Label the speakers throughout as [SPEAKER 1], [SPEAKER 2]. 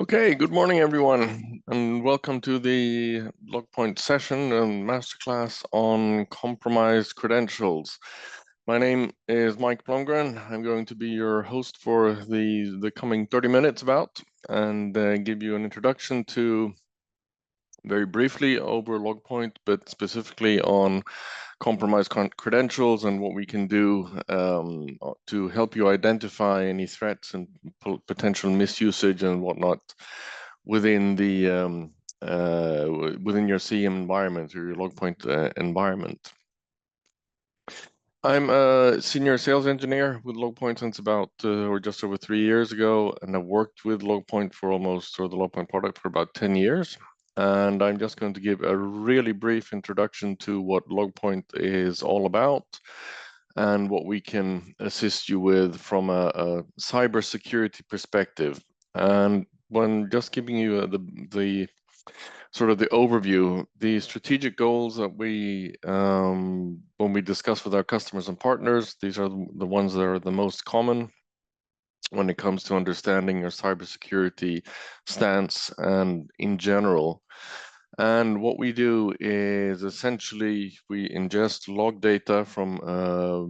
[SPEAKER 1] Okay, good morning, everyone, and welcome to the Logpoint session and masterclass on compromised credentials. My name is Mike Blomgren. I'm going to be your host for the coming 30 minutes about, and give you an introduction to, very briefly, over Logpoint, but specifically on compromised credentials and what we can do to help you identify any threats and potential misusage and whatnot within the within your CM environment or your Logpoint environment. I'm a senior sales engineer with Logpoint since about or just over 3 years ago, and I've worked with Logpoint for almost, or the Logpoint product, for about 10 years. And I'm just going to give a really brief introduction to what Logpoint is all about and what we can assist you with from a cybersecurity perspective. And when just giving you the sort of the overview, the strategic goals that we, when we discuss with our customers and partners, these are the ones that are the most common when it comes to understanding your cybersecurity stance and in general. And what we do is essentially we ingest log data from a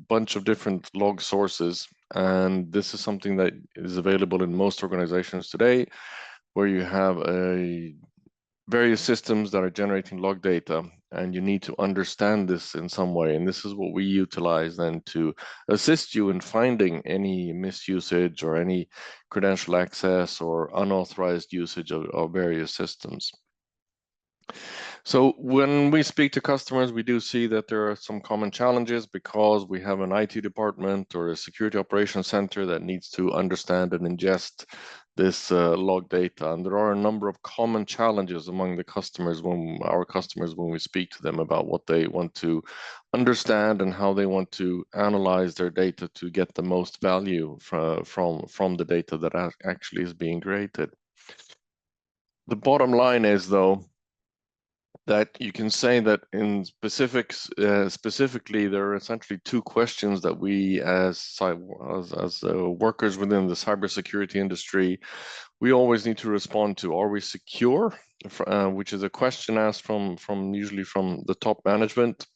[SPEAKER 1] bunch of different log sources. And this is something that is available in most organizations today, where you have various systems that are generating log data, and you need to understand this in some way. And this is what we utilize then to assist you in finding any misusage or any credential access or unauthorized usage of various systems. So when we speak to customers, we do see that there are some common challenges because we have an IT department or a security operations center that needs to understand and ingest this log data. And there are a number of common challenges among the customers when we speak to them about what they want to understand and how they want to analyze their data to get the most value from the data that actually is being created. The bottom line is, though, that you can say that in specifics, specifically, there are essentially two questions that we, as workers within the cybersecurity industry, we always need to respond to. Are we secure? Which is a question asked usually from the top management.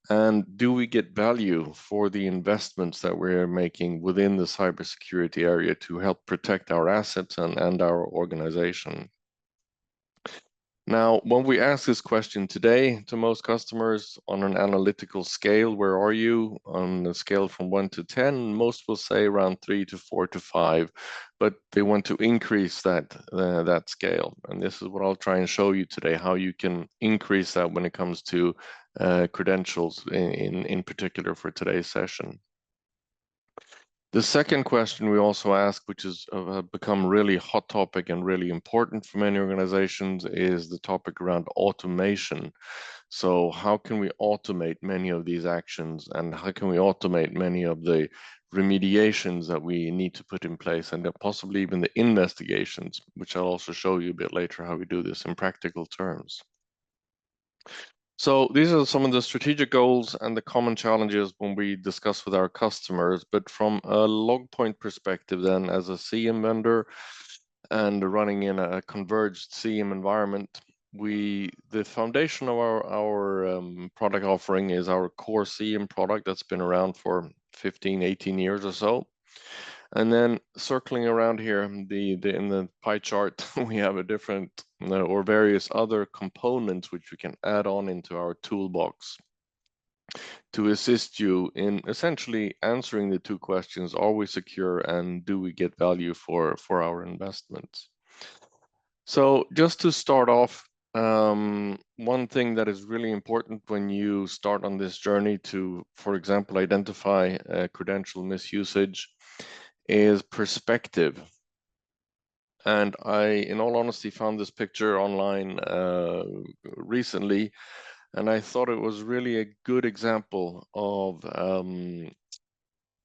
[SPEAKER 1] And do we get value for the investments that we're making within the cybersecurity area to help protect our assets and our organization? Now, when we ask this question today to most customers on an analytical scale, where are you on a scale from 1 to 10? Most will say around 3 to 4 to 5, but they want to increase that scale. And this is what I'll try and show you today, how you can increase that when it comes to credentials in particular for today's session. The second question we also ask, which has become really hot topic and really important for many organizations, is the topic around automation. So how can we automate many of these actions, and how can we automate many of the remediations that we need to put in place, and possibly even the investigations, which I'll also show you a bit later how we do this in practical terms. So these are some of the strategic goals and the common challenges when we discuss with our customers. But from a Logpoint perspective, then, as a CM vendor and running in a converged CM environment, the foundation of our product offering is our core CM product that's been around for 15, 18 years or so. And then circling around here, in the pie chart, we have a different or various other components which we can add on into our toolbox to assist you in essentially answering the two questions: are we secure, and do we get value for our investments? So just to start off, one thing that is really important when you start on this journey to, for example, identify credential misusage is perspective. And I, in all honesty, found this picture online recently, and I thought it was really a good example of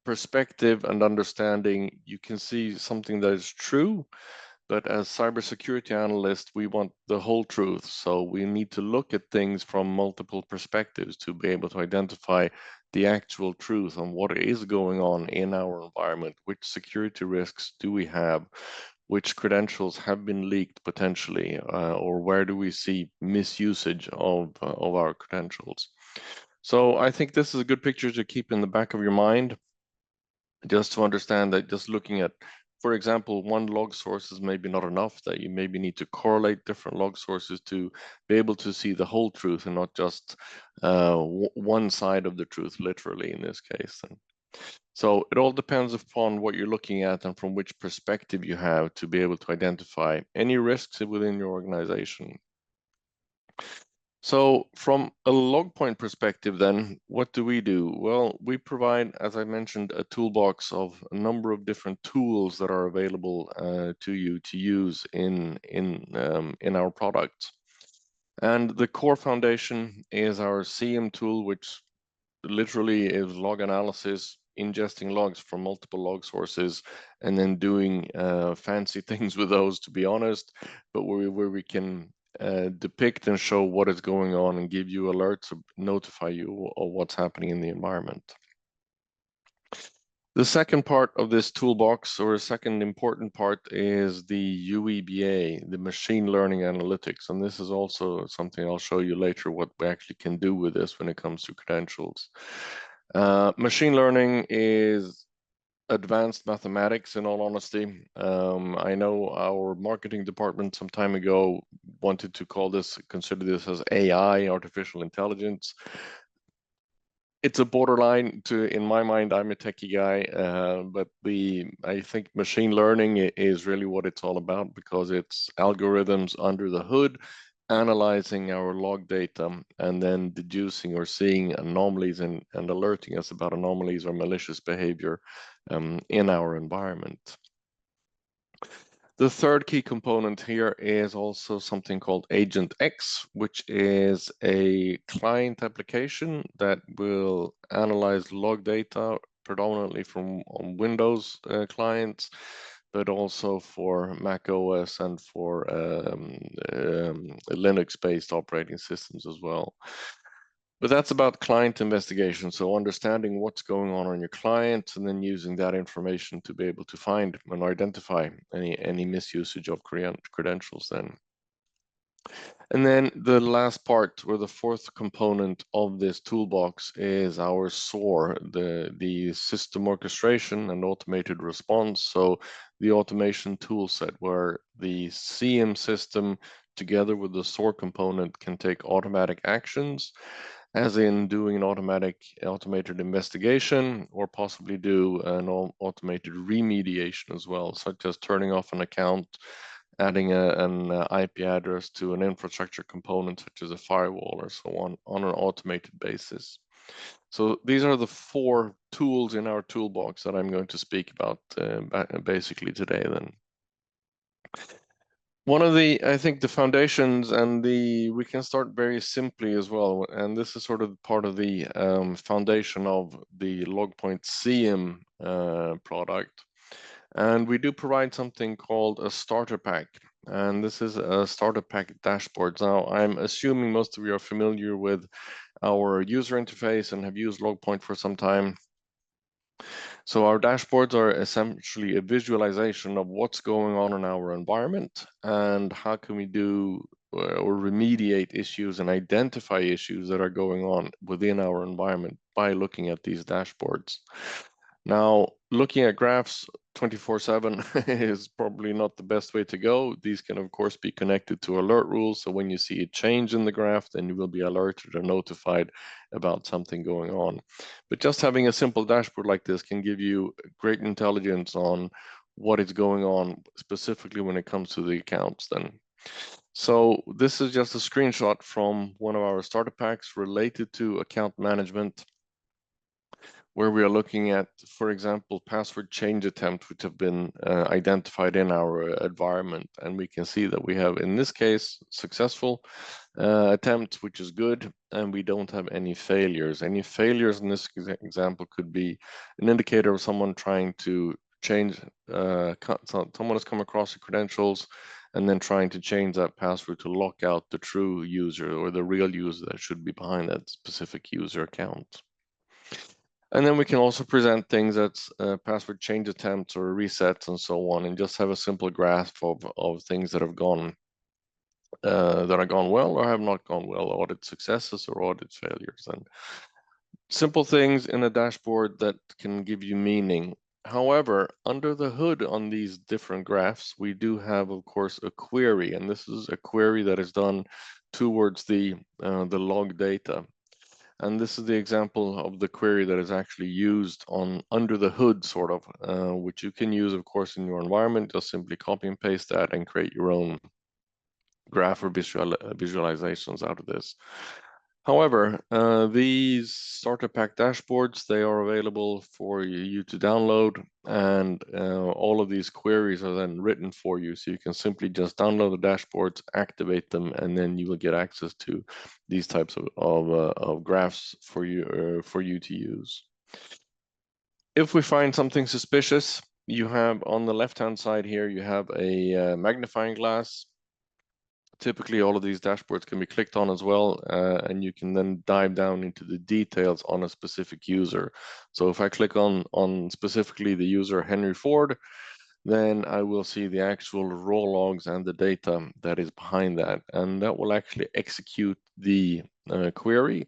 [SPEAKER 1] perspective and understanding. You can see something that is true, but as cybersecurity analysts, we want the whole truth. So we need to look at things from multiple perspectives to be able to identify the actual truth on what is going on in our environment. Which security risks do we have? which credentials have been leaked potentially, or where do we see misusage of our credentials. So I think this is a good picture to keep in the back of your mind, just to understand that just looking at, for example, one log source is maybe not enough, that you maybe need to correlate different log sources to be able to see the whole truth and not just one side of the truth, literally in this case. And so it all depends upon what you're looking at and from which perspective you have to be able to identify any risks within your organization. So from a Logpoint perspective, then, what do? Well, we provide, as I mentioned, a toolbox of a number of different tools that are available to you to use in our product. And the core foundation is our CM tool, which literally is log analysis, ingesting logs from multiple log sources, and then doing fancy things with those, to be honest, but where we can depict and show what is going on and give you alerts or notify you of what's happening in the environment. The second part of this toolbox, or a second important part, is the UEBA, the machine learning analytics. And this is also something I'll show you later what we actually can do with this when it comes to credentials. Machine learning is advanced mathematics, in all honesty. I know our marketing department some time ago wanted to consider this as AI, artificial intelligence. It's a borderline in my mind, I'm a techie guy, but I think machine learning is really what it's all about, because it's algorithms under the hood, analyzing our log data and then deducing or seeing anomalies and alerting us about anomalies or malicious behavior in our environment. The third key component here is also something called Agent X, which is a client application that will analyze log data predominantly from Windows clients, but also for Mac OS and for Linux-based operating systems as well. But that's about client investigation. So understanding what's going on your client and then using that information to be able to find and identify any misusage of credentials then. And then the last part, or the fourth component of this toolbox, is our SOAR, the system orchestration and automated response. So the automation tool set where the CM system together with the SOAR component can take automatic actions, as in doing an automated investigation, or possibly do an automated remediation as well, such as turning off an account, adding an IP address to an infrastructure component such as a firewall or so on an automated basis. So these are the four tools in our toolbox that I'm going to speak about basically today then. One of I think the foundations, and we can start very simply as well, and this is sort of part of the foundation of the Logpoint CM product. And we do provide something called a starter pack. And this is a starter pack dashboard. Now, I'm assuming most of you are familiar with our user interface and have used Logpoint for some time. So our dashboards are essentially a visualization of what's going on in our environment and how can we do or remediate issues and identify issues that are going on within our environment by looking at these dashboards. Now, looking at graphs 24/7 is probably not the best way to go. These can, of course, be connected to alert rules. So when you see a change in the graph, then you will be alerted or notified about something going on. But just having a simple dashboard like this can give you great intelligence on what is going on, specifically when it comes to the accounts then. So this is just a screenshot from one of our starter packs related to account management, where we are looking at, for example, password change attempts, which have been identified in our environment. And we can see that we have, in this case, successful attempts, which is good, and we don't have any failures. Any failures in this example could be an indicator of someone trying to change, someone has come across the credentials and then trying to change that password to lock out the true user or the real user that should be behind that specific user account. And then we can also present things that's password change attempts or resets and so on, and just have a simple graph of things that have gone well or have not gone well, audit successes or audit failures, and simple things in a dashboard that can give you meaning. However, under the hood on these different graphs, we do have, of course, a query, and this is a query that is done towards the log data. And this is the example of the query that is actually used on under the hood, sort of, which you can use, of course, in your environment. Just simply copy and paste that and create your own graph or visualizations out of this. However, these starter pack dashboards, they are available for you to download, and all of these queries are then written for you. So you can simply just download the dashboards, activate them, and then you will get access to these types of graphs for you to use. If we find something suspicious, you have on the left-hand side here, you have a magnifying glass. Typically, all of these dashboards can be clicked on as well, and you can then dive down into the details on a specific user. So if I click on specifically the user Henry Ford, then I will see the actual raw logs and the data that is behind that, and that will actually execute the query.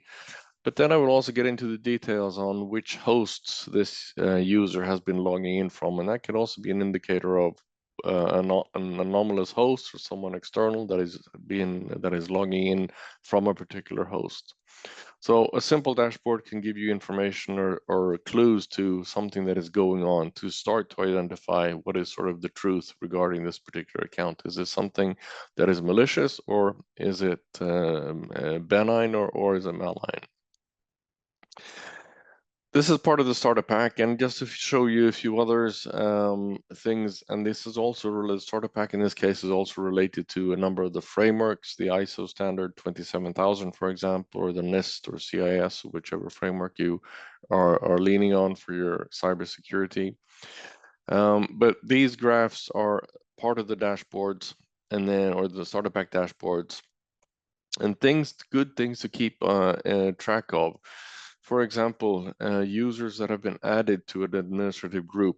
[SPEAKER 1] But then I will also get into the details on which hosts this user has been logging in from, and that can also be an indicator of an anomalous host or someone external that is logging in from a particular host. So a simple dashboard can give you information or clues to something that is going on to start to identify what is sort of the truth regarding this particular account. Is this something that is malicious, or is it benign, or is it malign? This is part of the starter pack, and just to show you a few others things, and this is also related. Starter pack in this case is also related to a number of the frameworks, the ISO standard 27000, for example, or the NIST or CIS, whichever framework you are leaning on for your cybersecurity. But these graphs are part of the dashboards, and then or the starter pack dashboards, and good things to keep track of. For example, users that have been added to an administrative group.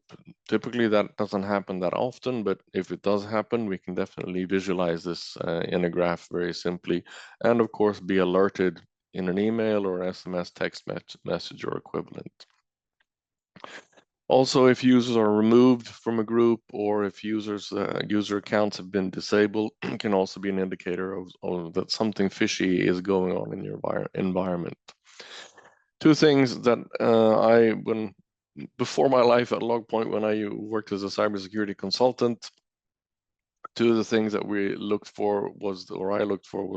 [SPEAKER 1] Typically, that doesn't happen that often, but if it does happen, we can definitely visualize this in a graph very simply, and of course, be alerted in an email or SMS text message or equivalent. Also, if users are removed from a group, or if user accounts have been disabled, it can also be an indicator of that something fishy is going on in your environment. Two things that before my life at Logpoint, when I worked as a cybersecurity consultant, two of the things that I looked for was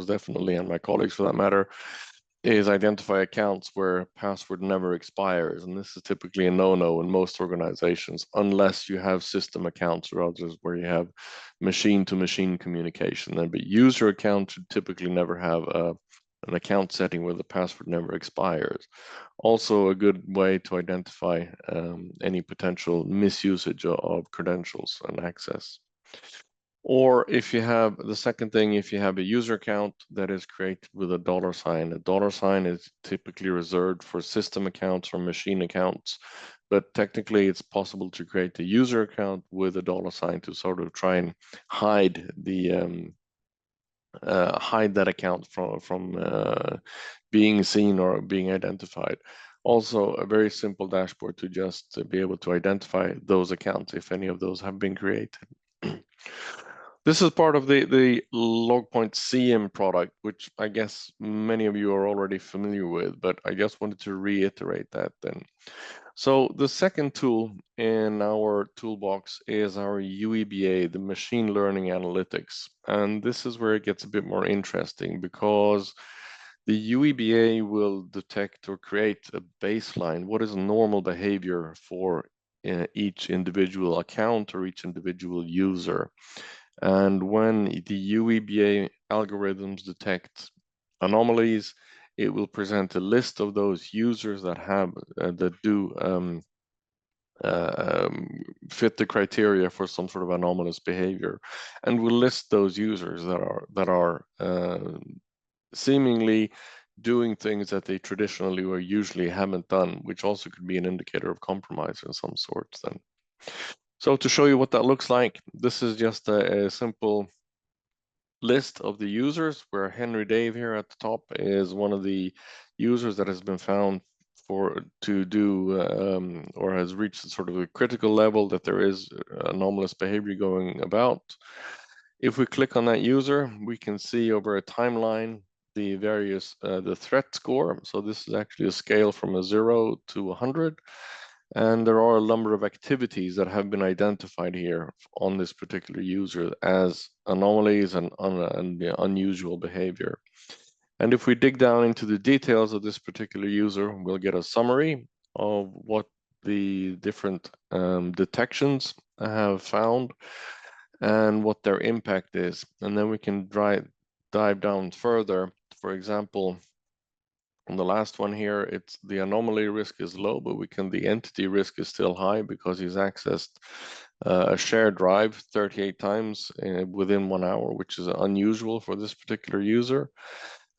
[SPEAKER 1] definitely, and my colleagues for that matter, is identify accounts where password never expires. And this is typically a no-no in most organizations, unless you have system accounts or others where you have machine-to-machine communication. But user accounts should typically never have an account setting where the password never expires. Also a good way to identify any potential misusage of credentials and access. Or if you have the second thing, if you have a user account that is created with a $sign is typically reserved for system accounts or machine accounts, but technically it's possible to create a user account with a $sign to sort of try and hide that account from being seen or being identified. Also, a very simple dashboard to just be able to identify those accounts if any of those have been created. This is part of the Logpoint CM product, which I guess many of you are already familiar with, but I just wanted to reiterate that then. So the second tool in our toolbox is our UEBA, the machine learning analytics. And this is where it gets a bit more interesting, because the UEBA will detect or create a baseline. What is normal behavior for each individual account or each individual user? And when the UEBA algorithms detect anomalies, it will present a list of those users that fit the criteria for some sort of anomalous behavior, and will list those users that are seemingly doing things that they traditionally or usually haven't done, which also could be an indicator of compromise in some sorts then. So to show you what that looks like, this is just a simple list of the users where Henry Dave here at the top is one of the users that has been found to do or has reached sort of a critical level that there is anomalous behavior going about. If we click on that user, we can see over a timeline the various the threat score. So this is actually a scale from a 0 to 100. And there are a number of activities that have been identified here on this particular user as anomalies and unusual behavior. And if we dig down into the details of this particular user, we'll get a summary of what the different detections have found and what their impact is. And then we can dive down further. For example, on the last one here, it's the anomaly risk is low, but the entity risk is still high because he's accessed a shared drive 38 times within 1 hour, which is unusual for this particular user.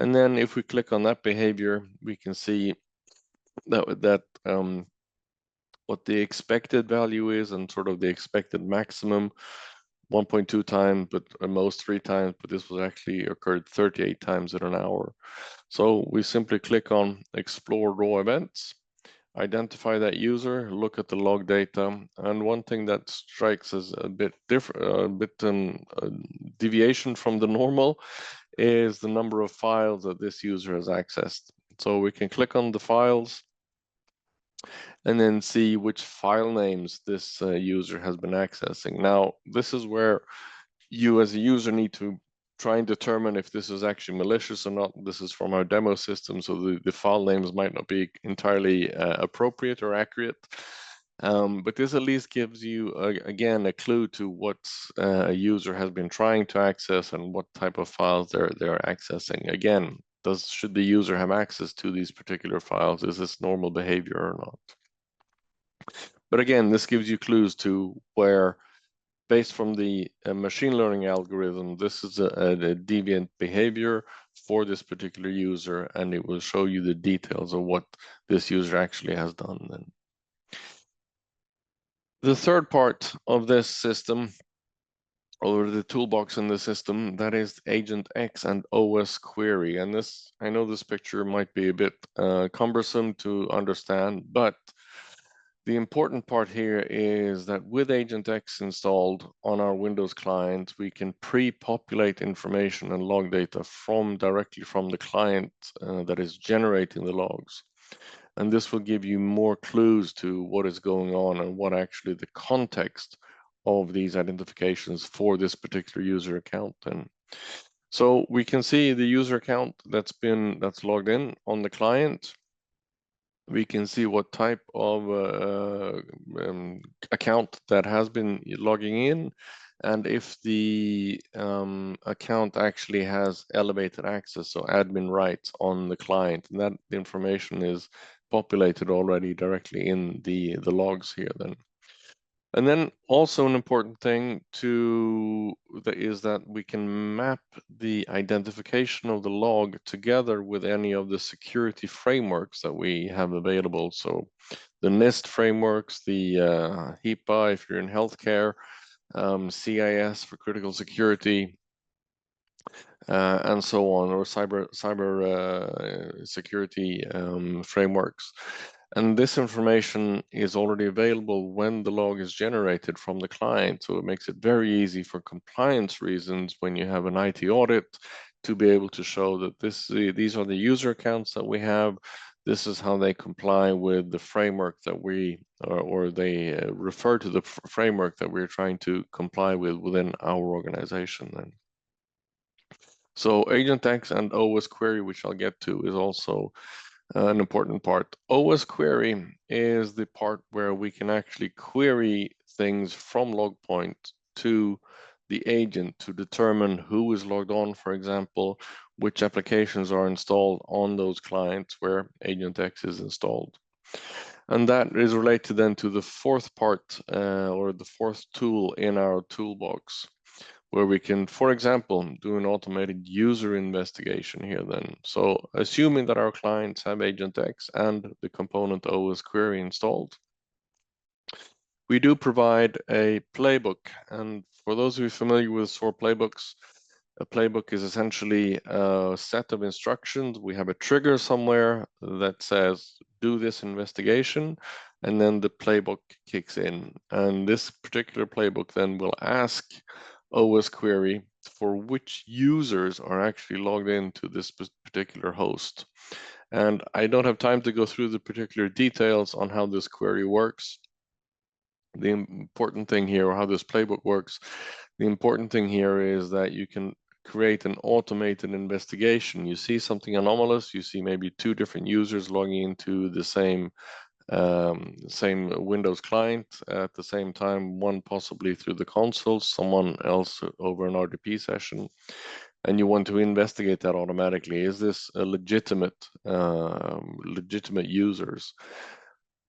[SPEAKER 1] And then if we click on that behavior, we can see that what the expected value is and sort of the expected maximum 1.2 times, but at most 3 times, but this was actually occurred 38 times in an hour. So we simply click on explore raw events, identify that user, look at the log data, and one thing that strikes as a bit different, deviation from the normal is the number of files that this user has accessed. So we can click on the files and then see which file names this user has been accessing. Now, this is where you as a user need to try and determine if this is actually malicious or not. This is from our demo system, so the file names might not be entirely appropriate or accurate. But this at least gives you, again, a clue to what a user has been trying to access and what type of files they're accessing. Again, should the user have access to these particular files? Is this normal behavior or not? But again, this gives you clues to where, based from the machine learning algorithm, this is a deviant behavior for this particular user, and it will show you the details of what this user actually has done then. The third part of this system, or the toolbox in the system, that is Agent X and OS query. And this, I know this picture might be a bit cumbersome to understand, but the important part here is that with Agent X installed on our Windows client, we can pre-populate information and log data directly from the client that is generating the logs. And this will give you more clues to what is going on and what actually the context of these identifications for this particular user account then. So we can see the user account that's logged in on the client. We can see what type of account that has been logging in, and if the account actually has elevated access, so admin rights on the client, and that information is populated already directly in the logs here then. And then also an important thing is that we can map the identification of the log together with any of the security frameworks that we have available. So the NIST frameworks, the HIPAA if you're in healthcare, CIS for critical security, and so on, or cyber security frameworks. And this information is already available when the log is generated from the client. So it makes it very easy for compliance reasons when you have an IT audit to be able to show that these are the user accounts that we have. This is how they comply with the framework that or they refer to the framework that we're trying to comply with within our organization then. So Agent X and OS query, which I'll get to, is also an important part. OS query is the part where we can actually query things from Logpoint to the agent to determine who is logged on, for example, which applications are installed on those clients where Agent X is installed. And that is related then to the fourth part or the fourth tool in our toolbox, where we can, for example, do an automated user investigation here then. So assuming that our clients have Agent X and the component OS query installed, we do provide a playbook. And for those of you familiar with SOAR playbooks, a playbook is essentially a set of instructions. We have a trigger somewhere that says, do this investigation, and then the playbook kicks in. And this particular playbook then will ask OS query for which users are actually logged into this particular host. And I don't have time to go through the particular details on how this query works. The important thing here, or how this playbook works, the important thing here is that you can create an automated investigation. You see something anomalous, you see maybe two different users logging into the same Windows client at the same time, one possibly through the console, someone else over an RDP session, and you want to investigate that automatically. Is this a legitimate users?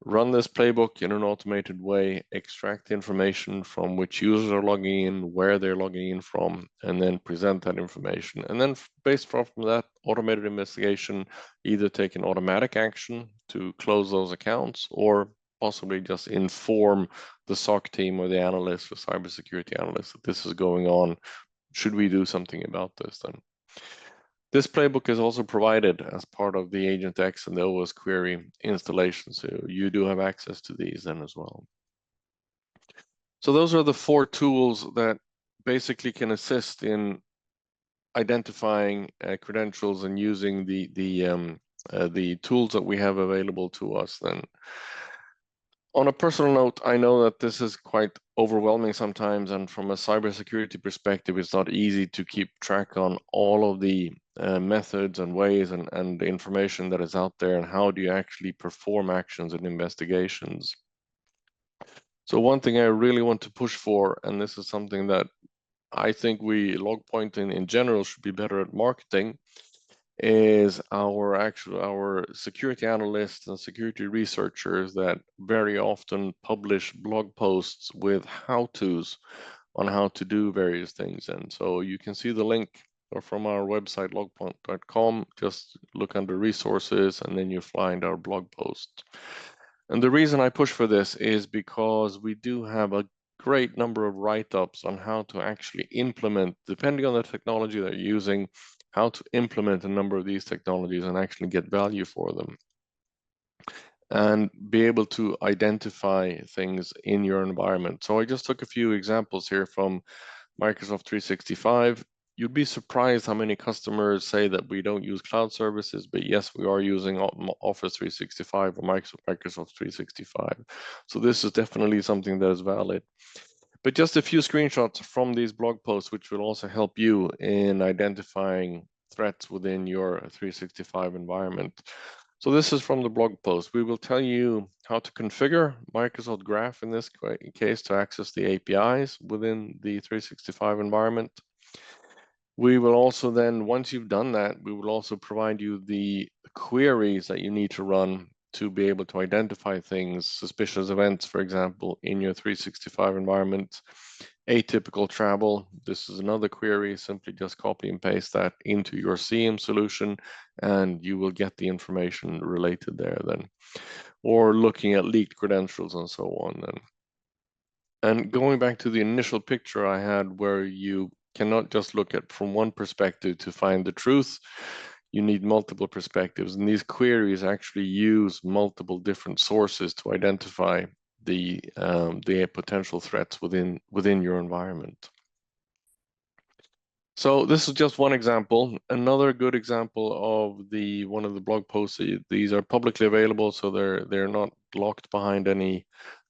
[SPEAKER 1] Run this playbook in an automated way, extract information from which users are logging in, where they're logging in from, and then present that information. And then based from that automated investigation, either take an automatic action to close those accounts, or possibly just inform the SOC team or the analyst or cybersecurity analyst that this is going on. Should we do something about this then? This playbook is also provided as part of the Agent X and the OS query installation, so you do have access to these then as well. So those are the 4 tools that basically can assist in identifying credentials and using the tools that we have available to us then. On a personal note, I know that this is quite overwhelming sometimes, and from a cybersecurity perspective, it's not easy to keep track on all of the methods and ways and the information that is out there, and how do you actually perform actions and investigations. So one thing I really want to push for, and this is something that I think Logpoint in general should be better at marketing, is our security analysts and security researchers that very often publish blog posts with how-tos on how to do various things. And so you can see the link from our website, logpoint.com. Just look under resources and then you find our blog post. And the reason I push for this is because we do have a great number of write-ups on how to actually implement, depending on the technology that you're using, how to implement a number of these technologies and actually get value for them, and be able to identify things in your environment. So I just took a few examples here from Microsoft 365. You'd be surprised how many customers say that we don't use cloud services, but yes, we are using Office 365 or Microsoft 365. So this is definitely something that is valid. But just a few screenshots from these blog posts, which will also help you in identifying threats within your 365 environment. So this is from the blog post. We will tell you how to configure Microsoft Graph in this case to access the APIs within the 365 environment. We will also then, once you've done that, we will also provide you the queries that you need to run to be able to identify things, suspicious events, for example, in your 365 environment. Atypical travel, this is another query. Simply just copy and paste that into your CM solution and you will get the information related there then. Or looking at leaked credentials and so on then. And going back to the initial picture I had, where you cannot just look at from one perspective to find the truth. You need multiple perspectives, and these queries actually use multiple different sources to identify the potential threats within your environment. So this is just one example. Another good example of one of the blog posts. These are publicly available, so they're not locked behind any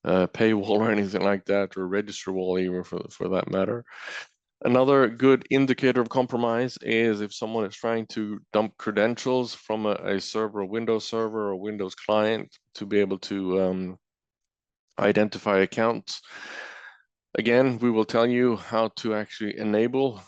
[SPEAKER 1] paywall or anything like that, or register wall even for that matter. Another good indicator of compromise is if someone is trying to dump credentials from a server, a Windows server or Windows client, to be able to identify accounts. Again, we will tell you how to actually enable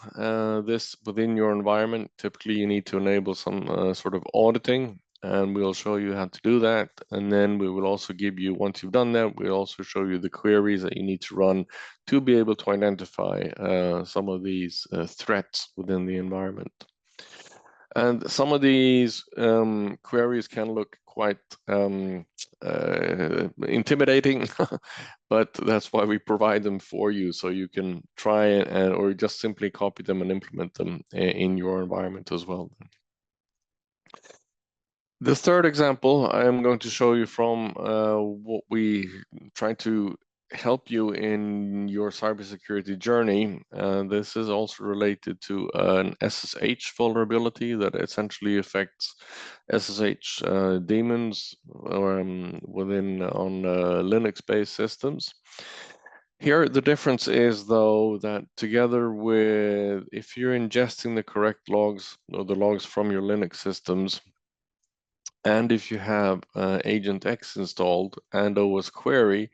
[SPEAKER 1] this within your environment. Typically, you need to enable some sort of auditing and we'll show you how to do that. And then we will also give you, once you've done that, we'll also show you the queries that you need to run to be able to identify some of these threats within the environment. And some of these queries can look quite intimidating, but that's why we provide them for you, so you can try and or just simply copy them and implement them in your environment as well. The third example I am going to show you from what we try to help you in your cybersecurity journey. This is also related to an SSH vulnerability that essentially affects SSH daemons within on Linux-based systems. Here, the difference is, though, that together with, if you're ingesting the correct logs or the logs from your Linux systems, and if you have Agent X installed and OS Query,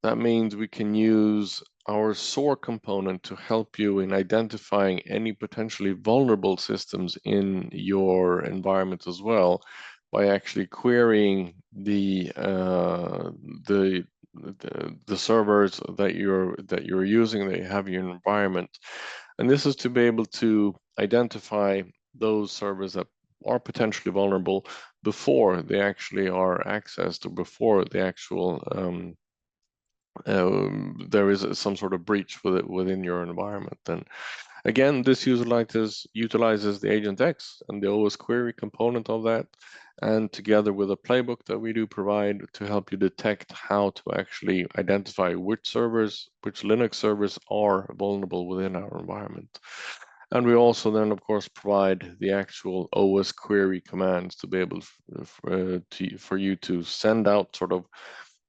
[SPEAKER 1] that means we can use our SOAR component to help you in identifying any potentially vulnerable systems in your environment as well, by actually querying the servers that you're using, that you have in your environment. And this is to be able to identify those servers that are potentially vulnerable before they actually are accessed, or before the actual there is some sort of breach within your environment. And again, this utilizes the Agent X and the OS Query component of that, and together with a playbook that we do provide to help you detect how to actually identify which Linux servers are vulnerable within our environment. And we also then, of course, provide the actual OS Query commands to be able for you to send out sort of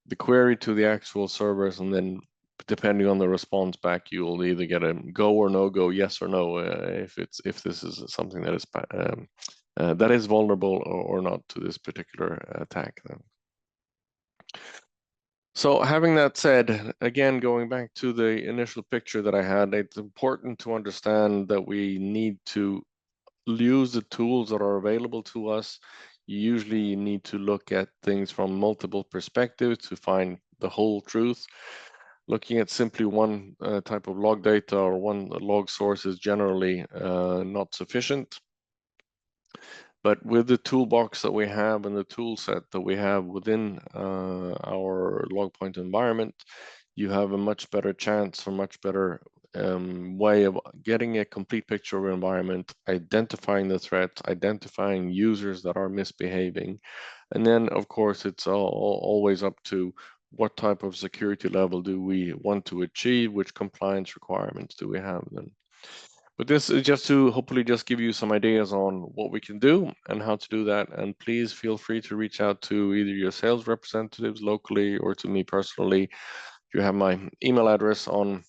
[SPEAKER 1] the query to the actual servers, and then depending on the response back, you will either get a go or no go, yes or no, if this is something that is vulnerable or not to this particular attack. Then. So having that said, again, going back to the initial picture that I had, it's important to understand that we need to use the tools that are available to us. You usually need to look at things from multiple perspectives to find the whole truth. Looking at simply one type of log data or one log source is generally not sufficient. But with the toolbox that we have and the tool set that we have within our Logpoint environment, you have a much better chance, or much better way of getting a complete picture of your environment, identifying the threats, identifying users that are misbehaving. And then, of course, it's always up to what type of security level do we want to achieve, which compliance requirements do we have then. But this is just to hopefully just give you some ideas on what we can do and how to do that. And please feel free to reach out to either your sales representatives locally or to me personally. You have my email address on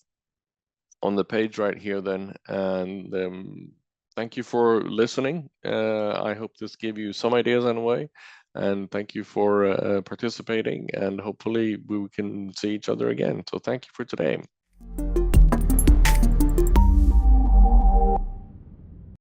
[SPEAKER 1] the page right here then. And thank you for listening. I hope this gave you some ideas anyway. And thank you for participating, and hopefully we can see each other again. So thank you for today.